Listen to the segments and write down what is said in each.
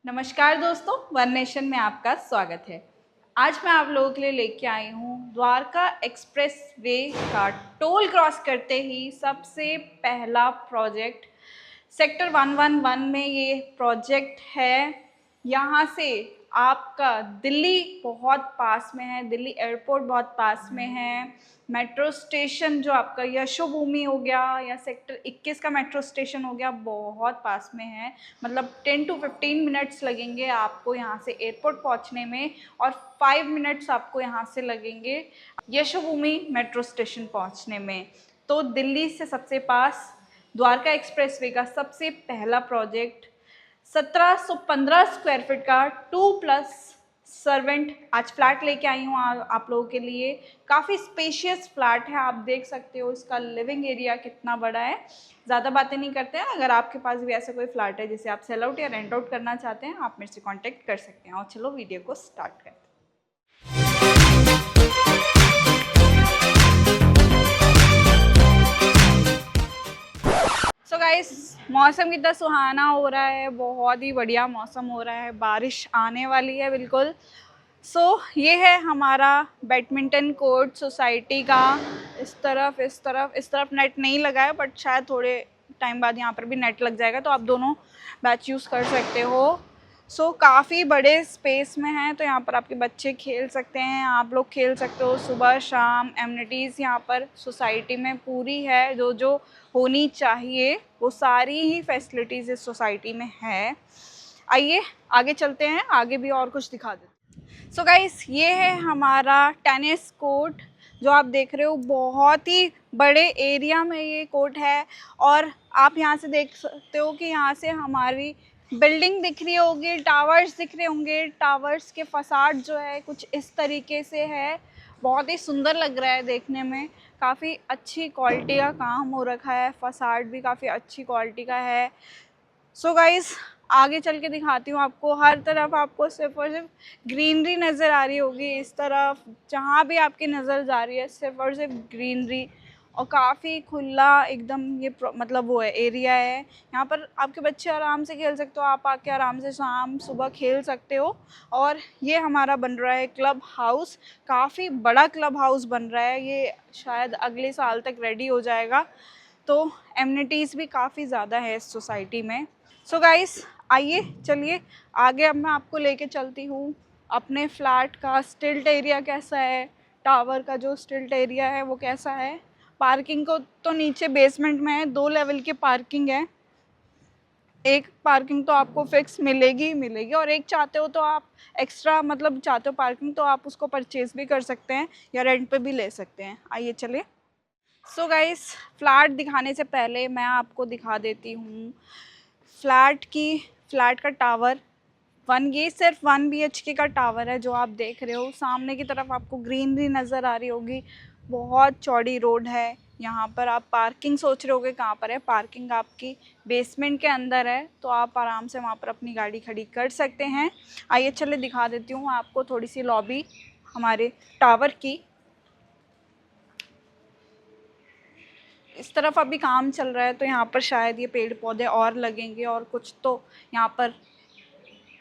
नमस्कार दोस्तों, one nation में आपका स्वागत है। आज मैं आप लोगों के लिए लेके आई हूँ द्वारका एक्सप्रेस वे का टोल क्रॉस करते ही सबसे पहला प्रोजेक्ट सेक्टर 111 में ये प्रोजेक्ट है। यहाँ से आपका दिल्ली बहुत पास में है, दिल्ली एयरपोर्ट बहुत पास में है। मेट्रो स्टेशन जो आपका यशोभूमि हो गया या सेक्टर 21 का मेट्रो स्टेशन हो गया, बहुत पास में है। मतलब 10 to 15 मिनट्स लगेंगे आपको यहाँ से एयरपोर्ट पहुँचने में, और 5 मिनट्स आपको यहाँ से लगेंगे यशोभूमि मेट्रो स्टेशन पहुँचने में। तो दिल्ली से सबसे पास द्वारका एक्सप्रेसवे का सबसे पहला प्रोजेक्ट 1715 स्क्वायर फीट का 2+ सर्वेंट आज फ्लैट लेके आई हूँ आप लोगों के लिए। काफ़ी स्पेशियस फ्लैट है, आप देख सकते हो इसका लिविंग एरिया कितना बड़ा है। ज़्यादा बातें नहीं करते हैं, अगर आपके पास भी ऐसा कोई फ्लैट है जिसे आप सेल आउट या रेंट आउट करना चाहते हैं, आप मेरे से कॉन्टेक्ट कर सकते हैं। और चलो वीडियो को स्टार्ट करते हैं। सो गाइस, मौसम कितना सुहाना हो रहा है, बहुत ही बढ़िया मौसम हो रहा है, बारिश आने वाली है बिल्कुल। ये है हमारा बैडमिंटन कोर्ट सोसाइटी का। इस तरफ नेट नहीं लगा है, बट शायद थोड़े टाइम बाद यहाँ पर भी नेट लग जाएगा, तो आप दोनों बैच यूज़ कर सकते हो। काफ़ी बड़े स्पेस में है, तो यहाँ पर आपके बच्चे खेल सकते हैं, आप लोग खेल सकते हो सुबह शाम। एमिनिटीज़ यहाँ पर सोसाइटी में पूरी है, जो जो होनी चाहिए वो सारी ही फैसिलिटीज़ इस सोसाइटी में है। आइए आगे चलते हैं, आगे भी और कुछ दिखा देते हैं। सो गाइस, ये है हमारा टेनिस कोर्ट जो आप देख रहे हो। बहुत ही बड़े एरिया में ये कोर्ट है, और आप यहाँ से देख सकते हो कि यहाँ से हमारी बिल्डिंग दिख रही होगी, टावर्स दिख रहे होंगे। टावर्स के फसाड जो है कुछ इस तरीके से है, बहुत ही सुंदर लग रहा है देखने में। काफ़ी अच्छी क्वालिटी का काम हो रखा है, फसाड भी काफ़ी अच्छी क्वालिटी का है। गाइस, आगे चल के दिखाती हूँ आपको। हर तरफ आपको सिर्फ और सिर्फ ग्रीनरी नज़र आ रही होगी। इस तरफ जहाँ भी आपकी नज़र जा रही है, सिर्फ और सिर्फ ग्रीनरी, और काफ़ी खुला एकदम ये मतलब वो है एरिया है। यहाँ पर आपके बच्चे आराम से खेल सकते हो, आप आके आराम से शाम सुबह खेल सकते हो। और ये हमारा बन रहा है क्लब हाउस, काफ़ी बड़ा क्लब हाउस बन रहा है। ये शायद अगले साल तक रेडी हो जाएगा। तो एमिनिटीज़ भी काफ़ी ज़्यादा है इस सोसाइटी में। गाइस, आइए चलिए आगे, अब मैं आपको लेके चलती हूँ अपने फ्लैट का स्टिल्ट एरिया कैसा है, टावर का जो स्टिल्ट एरिया है वो कैसा है। पार्किंग को तो नीचे बेसमेंट में है, 2 लेवल की पार्किंग है। एक पार्किंग तो आपको फिक्स मिलेगी ही मिलेगी, और एक चाहते हो तो आप एक्स्ट्रा मतलब चाहते हो पार्किंग, तो आप उसको परचेज़ भी कर सकते हैं या रेंट पे भी ले सकते हैं। आइए चलिए। गाइस, फ्लैट दिखाने से पहले मैं आपको दिखा देती हूँ फ्लैट का टावर। ये सिर्फ 1 BHK का टावर है जो आप देख रहे हो। सामने की तरफ आपको ग्रीनरी नज़र आ रही होगी, बहुत चौड़ी रोड है। यहाँ पर आप पार्किंग सोच रहे होगे कहाँ पर है, पार्किंग आपकी बेसमेंट के अंदर है, तो आप आराम से वहाँ पर अपनी गाड़ी खड़ी कर सकते हैं। आइए चले दिखा देती हूँ आपको थोड़ी सी लॉबी हमारे टावर की। इस तरफ अभी काम चल रहा है, तो यहाँ पर शायद ये पेड़ पौधे और लगेंगे, और कुछ तो यहाँ पर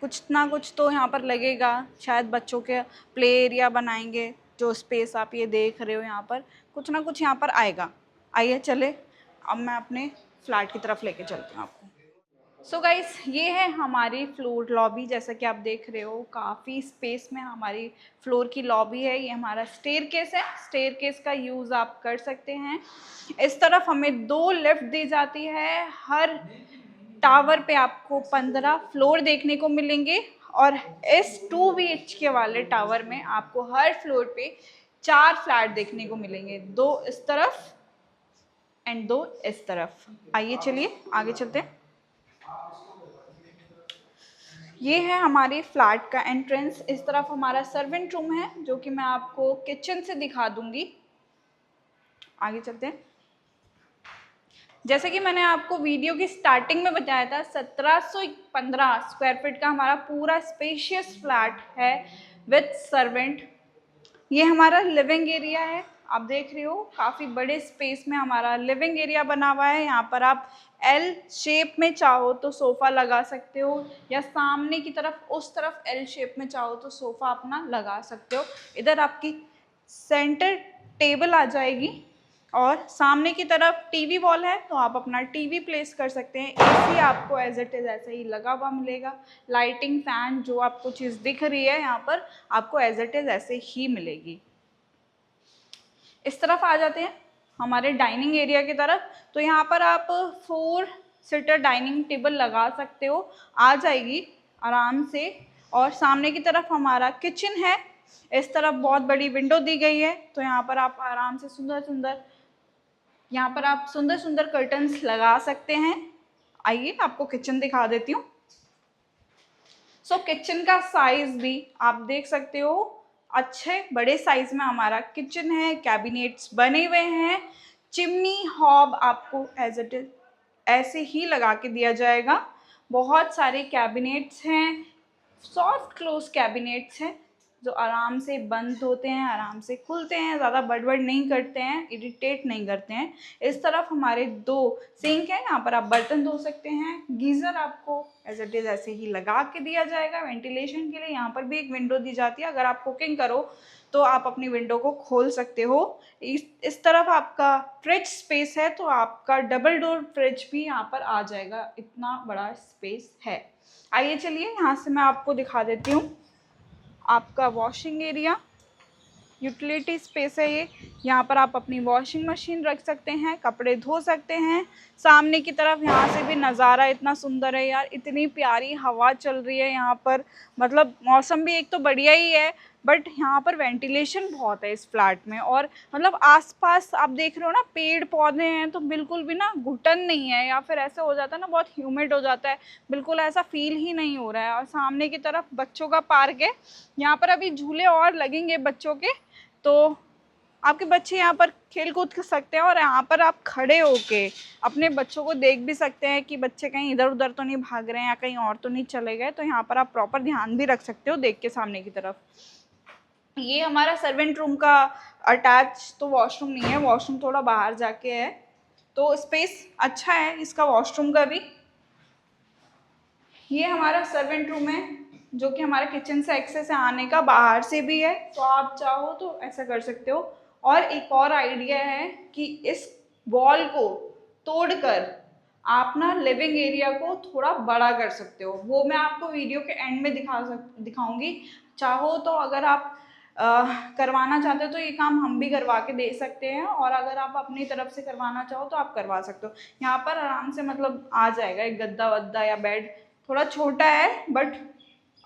कुछ ना कुछ तो यहाँ पर लगेगा। शायद बच्चों के प्ले एरिया बनाएंगे। जो स्पेस आप ये देख रहे हो, यहाँ पर कुछ ना कुछ यहाँ पर आएगा। आइए चले, अब मैं अपने फ्लैट की तरफ लेके चलती हूँ आपको। गाइस, ये है हमारी फ्लोर लॉबी। जैसा कि आप देख रहे हो, काफ़ी स्पेस में हमारी फ्लोर की लॉबी है। ये हमारा स्टेयरकेस है, स्टेयरकेस का यूज़ आप कर सकते हैं। इस तरफ हमें 2 लिफ्ट दी जाती है। हर टावर पे आपको 15 फ्लोर देखने को मिलेंगे, और इस 2 BHK वाले टावर में आपको हर फ्लोर पे 4 फ्लैट देखने को मिलेंगे, 2 इस तरफ एंड 2 इस तरफ। आइए चलिए आगे चलते हैं। ये है हमारी फ्लैट का एंट्रेंस। इस तरफ हमारा सर्वेंट रूम है, जो कि मैं आपको किचन से दिखा दूंगी। आगे चलते हैं। जैसे कि मैंने आपको वीडियो की स्टार्टिंग में बताया था, 1715 स्क्वायर फीट का हमारा पूरा स्पेशियस फ्लैट है विथ सर्वेंट। ये हमारा लिविंग एरिया है। आप देख रहे हो काफ़ी बड़े स्पेस में हमारा लिविंग एरिया बना हुआ है। यहाँ पर आप एल शेप में चाहो तो सोफ़ा लगा सकते हो, या सामने की तरफ उस तरफ एल शेप में चाहो तो सोफ़ा अपना लगा सकते हो। इधर आपकी सेंटर टेबल आ जाएगी और सामने की तरफ टीवी वॉल है तो आप अपना टीवी प्लेस कर सकते हैं। एसी आपको एज इट इज़ ऐसे ही लगा हुआ मिलेगा। लाइटिंग, फैन, जो आपको चीज़ दिख रही है यहाँ पर आपको एज इट इज़ ऐसे ही मिलेगी। इस तरफ आ जाते हैं हमारे डाइनिंग एरिया की तरफ, तो यहाँ पर आप 4 सीटर डाइनिंग टेबल लगा सकते हो, आ जाएगी आराम से। और सामने की तरफ हमारा किचन है, इस तरफ बहुत बड़ी विंडो दी गई है, तो यहाँ पर आप आराम से सुंदर सुंदर कर्टन्स लगा सकते हैं। आइए आपको किचन दिखा देती हूँ। सो किचन का साइज भी आप देख सकते हो, अच्छे बड़े साइज में हमारा किचन है। कैबिनेट्स बने हुए हैं, चिमनी हॉब आपको एज इट इज ऐसे ही लगा के दिया जाएगा। बहुत सारे कैबिनेट्स हैं, सॉफ्ट क्लोज कैबिनेट्स हैं जो आराम से बंद होते हैं, आराम से खुलते हैं, ज़्यादा बड़बड़ नहीं करते हैं, इरिटेट नहीं करते हैं। इस तरफ हमारे 2 सिंक हैं, यहाँ पर आप बर्तन धो सकते हैं। गीज़र आपको एज इट इज़ ऐसे ही लगा के दिया जाएगा वेंटिलेशन के लिए। यहाँ पर भी एक विंडो दी जाती है, अगर आप कुकिंग करो तो आप अपनी विंडो को खोल सकते हो। इस तरफ आपका फ्रिज स्पेस है, तो आपका डबल डोर फ्रिज भी यहाँ पर आ जाएगा, इतना बड़ा स्पेस है। आइए चलिए यहाँ से मैं आपको दिखा देती हूँ आपका वॉशिंग एरिया। यूटिलिटी स्पेस है ये, यहाँ पर आप अपनी वॉशिंग मशीन रख सकते हैं, कपड़े धो सकते हैं। सामने की तरफ यहाँ से भी नज़ारा इतना सुंदर है यार, इतनी प्यारी हवा चल रही है यहाँ पर। मतलब मौसम भी एक तो बढ़िया ही है, बट यहाँ पर वेंटिलेशन बहुत है इस फ्लैट में। और मतलब आसपास आप देख रहे हो ना, पेड़ पौधे हैं, तो बिल्कुल भी ना घुटन नहीं है, या फिर ऐसे हो जाता है ना बहुत ह्यूमिड हो जाता है, बिल्कुल ऐसा फील ही नहीं हो रहा है। और सामने की तरफ बच्चों का पार्क है, यहाँ पर अभी झूले और लगेंगे बच्चों के, तो आपके बच्चे यहाँ पर खेल कूद कर सकते हैं। और यहाँ पर आप खड़े होके अपने बच्चों को देख भी सकते हैं कि बच्चे कहीं इधर उधर तो नहीं भाग रहे हैं या कहीं और तो नहीं चले गए, तो यहाँ पर आप प्रॉपर ध्यान भी रख सकते हो देख के सामने की तरफ। ये हमारा सर्वेंट रूम का अटैच तो वॉशरूम नहीं है, वॉशरूम थोड़ा बाहर जाके है, तो स्पेस अच्छा है इसका वॉशरूम का भी। ये हमारा सर्वेंट रूम है जो कि हमारे किचन से एक्सेस है आने का, बाहर से भी है, तो आप चाहो तो ऐसा कर सकते हो। और एक और आइडिया है कि इस वॉल को तोड़कर आप ना लिविंग एरिया को थोड़ा बड़ा कर सकते हो, वो मैं आपको वीडियो के एंड में दिखाऊंगी। चाहो तो अगर आप करवाना चाहते हो तो ये काम हम भी करवा के दे सकते हैं, और अगर आप अपनी तरफ से करवाना चाहो तो आप करवा सकते हो। यहाँ पर आराम से मतलब आ जाएगा एक गद्दा वद्दा या बेड, थोड़ा छोटा है बट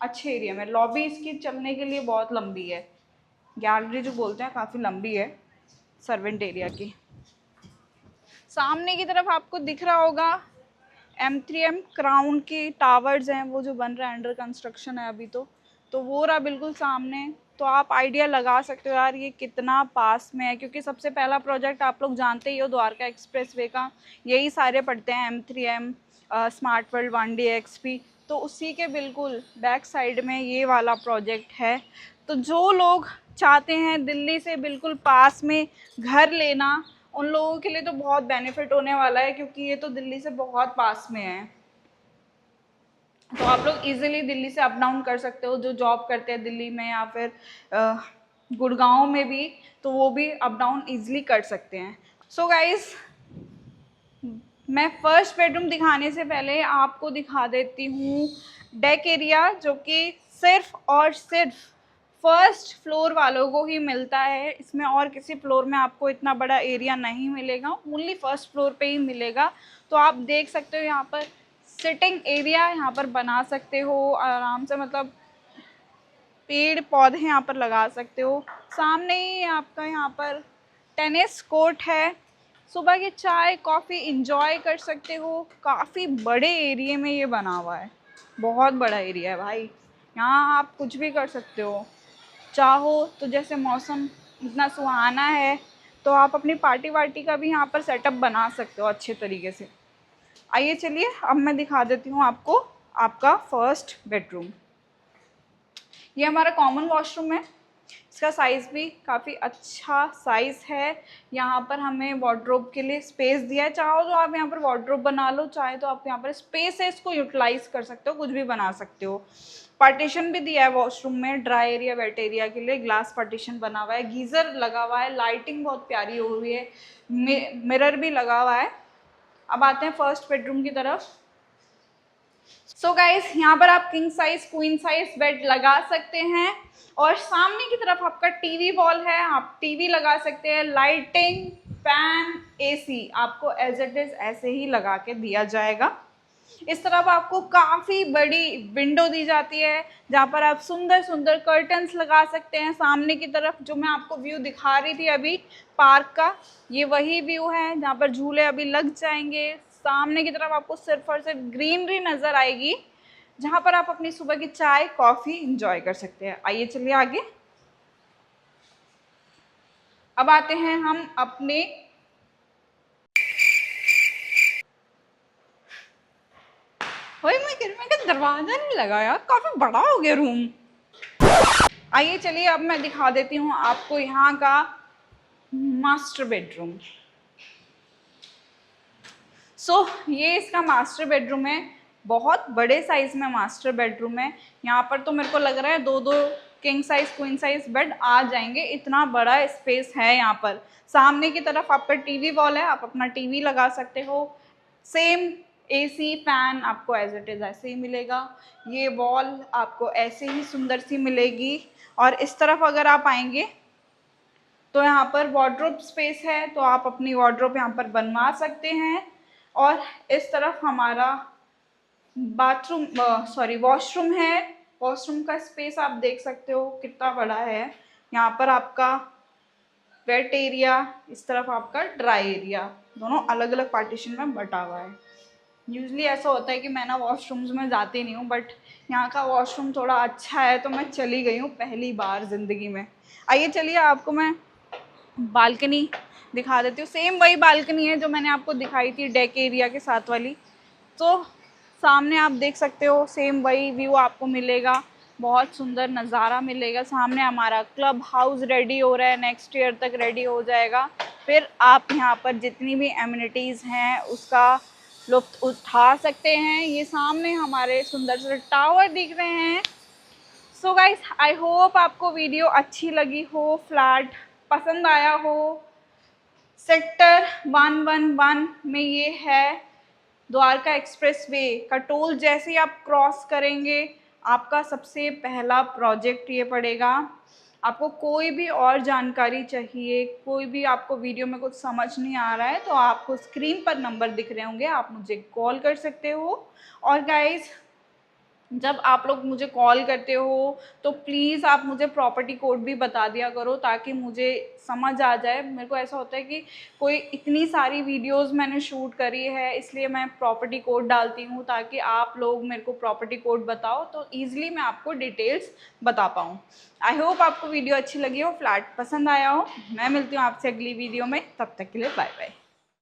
अच्छे एरिया में। लॉबी इसकी चलने के लिए बहुत लंबी है, गैलरी जो बोलते हैं काफ़ी लंबी है सर्वेंट एरिया की। सामने की तरफ आपको दिख रहा होगा M3M क्राउन की टावर्स हैं, वो जो बन रहा है, अंडर कंस्ट्रक्शन है अभी, तो वो रहा बिल्कुल सामने। तो आप आइडिया लगा सकते हो यार ये कितना पास में है, क्योंकि सबसे पहला प्रोजेक्ट आप लोग जानते ही हो द्वारका एक्सप्रेसवे का, यही सारे पढ़ते हैं, M3M, स्मार्ट वर्ल्ड 1DXP, तो उसी के बिल्कुल बैक साइड में ये वाला प्रोजेक्ट है। तो जो लोग चाहते हैं दिल्ली से बिल्कुल पास में घर लेना, उन लोगों के लिए तो बहुत बेनिफिट होने वाला है, क्योंकि ये तो दिल्ली से बहुत पास में है। तो आप लोग इजीली दिल्ली से अप डाउन कर सकते हो, जो जॉब करते हैं दिल्ली में या फिर गुड़गांव में भी, तो वो भी अप डाउन इजीली कर सकते हैं। सो गाइज, मैं फर्स्ट बेडरूम दिखाने से पहले आपको दिखा देती हूँ डेक एरिया, जो कि सिर्फ और सिर्फ फर्स्ट फ्लोर वालों को ही मिलता है। इसमें और किसी फ्लोर में आपको इतना बड़ा एरिया नहीं मिलेगा, ओनली फर्स्ट फ्लोर पे ही मिलेगा। तो आप देख सकते हो यहाँ पर सिटिंग एरिया यहाँ पर बना सकते हो आराम से, मतलब पेड़ पौधे यहाँ पर लगा सकते हो। सामने ही आपका यहाँ पर टेनिस कोर्ट है, सुबह की चाय कॉफ़ी इंजॉय कर सकते हो। काफ़ी बड़े एरिया में ये बना हुआ है, बहुत बड़ा एरिया है भाई, यहाँ आप कुछ भी कर सकते हो। चाहो तो जैसे मौसम इतना सुहाना है तो आप अपनी पार्टी वार्टी का भी यहाँ पर सेटअप बना सकते हो अच्छे तरीके से। आइए चलिए अब मैं दिखा देती हूँ आपको आपका फर्स्ट बेडरूम। ये हमारा कॉमन वॉशरूम है, इसका साइज़ भी काफ़ी अच्छा साइज़ है। यहाँ पर हमें वार्डरोब के लिए स्पेस दिया है, चाहो तो आप यहाँ पर वार्डरोब बना लो, चाहे तो आप यहाँ पर स्पेस है इसको यूटिलाइज़ कर सकते हो, कुछ भी बना सकते हो। पार्टीशन भी दिया है वॉशरूम में, ड्राई एरिया वेट एरिया के लिए ग्लास पार्टीशन बना हुआ है, गीज़र लगा हुआ है, लाइटिंग बहुत प्यारी हो हुई है, मिरर भी लगा हुआ है। अब आते हैं फर्स्ट बेडरूम की तरफ। सो गाइस, यहाँ पर आप king size queen size bed लगा सकते हैं और सामने की तरफ आपका टीवी वॉल है, आप टीवी लगा सकते हैं। लाइटिंग, फैन, एसी आपको एज इट इज ऐसे ही लगा के दिया जाएगा। इस तरफ आपको काफ़ी बड़ी विंडो दी जाती है जहाँ पर आप सुंदर सुंदर कर्टन्स लगा सकते हैं। सामने की तरफ जो मैं आपको व्यू दिखा रही थी अभी पार्क का, ये वही व्यू है जहाँ पर झूले अभी लग जाएंगे। सामने की तरफ आपको सिर्फ और सिर्फ ग्रीनरी नज़र आएगी जहाँ पर आप अपनी सुबह की चाय कॉफ़ी इंजॉय कर सकते हैं। आइए चलिए आगे। अब आते हैं हम अपने मैं घर में का दरवाजा नहीं लगा यार, काफी बड़ा हो गया रूम। आइए चलिए अब मैं दिखा देती हूँ आपको यहाँ का मास्टर बेडरूम। सो ये इसका मास्टर बेडरूम है, बहुत बड़े साइज में मास्टर बेडरूम है। यहाँ पर तो मेरे को लग रहा है 2-2 king size queen size bed आ जाएंगे, इतना बड़ा स्पेस है यहाँ पर। सामने की तरफ आपका टीवी वॉल है, आप अपना टीवी लगा सकते हो। सेम एसी फैन आपको एज इट इज़ ऐसे ही मिलेगा। ये वॉल आपको ऐसे ही सुंदर सी मिलेगी। और इस तरफ अगर आप आएंगे तो यहाँ पर वार्डरोब स्पेस है, तो आप अपनी वार्डरोब यहाँ पर बनवा सकते हैं। और इस तरफ हमारा बाथरूम वॉशरूम है। वॉशरूम का स्पेस आप देख सकते हो कितना बड़ा है। यहाँ पर आपका वेट एरिया, इस तरफ आपका ड्राई एरिया, दोनों अलग अलग पार्टीशन में बटा हुआ है। यूजली ऐसा होता है कि मैं ना वॉशरूम्स में जाती नहीं हूँ, बट यहाँ का वॉशरूम थोड़ा अच्छा है तो मैं चली गई हूँ पहली बार ज़िंदगी में। आइए चलिए आपको मैं बालकनी दिखा देती हूँ। सेम वही बालकनी है जो मैंने आपको दिखाई थी डेक एरिया के साथ वाली। तो सामने आप देख सकते हो सेम वही व्यू आपको मिलेगा, बहुत सुंदर नज़ारा मिलेगा। सामने हमारा क्लब हाउस रेडी हो रहा है, नेक्स्ट ईयर तक रेडी हो जाएगा। फिर आप यहाँ पर जितनी भी एमिनिटीज़ हैं उसका लुत्फ़ उठा सकते हैं। ये सामने हमारे सुंदर से टावर दिख रहे हैं। सो गाइस, आई होप आपको वीडियो अच्छी लगी हो, फ्लैट पसंद आया हो। सेक्टर 111 में ये है, द्वारका एक्सप्रेस वे का टोल जैसे ही आप क्रॉस करेंगे आपका सबसे पहला प्रोजेक्ट ये पड़ेगा। आपको कोई भी और जानकारी चाहिए, कोई भी आपको वीडियो में कुछ समझ नहीं आ रहा है तो आपको स्क्रीन पर नंबर दिख रहे होंगे, आप मुझे कॉल कर सकते हो। और गाइस, जब आप लोग मुझे कॉल करते हो तो प्लीज़ आप मुझे प्रॉपर्टी कोड भी बता दिया करो ताकि मुझे समझ आ जाए। मेरे को ऐसा होता है कि कोई इतनी सारी वीडियोस मैंने शूट करी है, इसलिए मैं प्रॉपर्टी कोड डालती हूँ ताकि आप लोग मेरे को प्रॉपर्टी कोड बताओ तो ईज़िली मैं आपको डिटेल्स बता पाऊँ। आई होप आपको वीडियो अच्छी लगी हो, फ्लैट पसंद आया हो। मैं मिलती हूँ आपसे अगली वीडियो में, तब तक के लिए बाय बाय।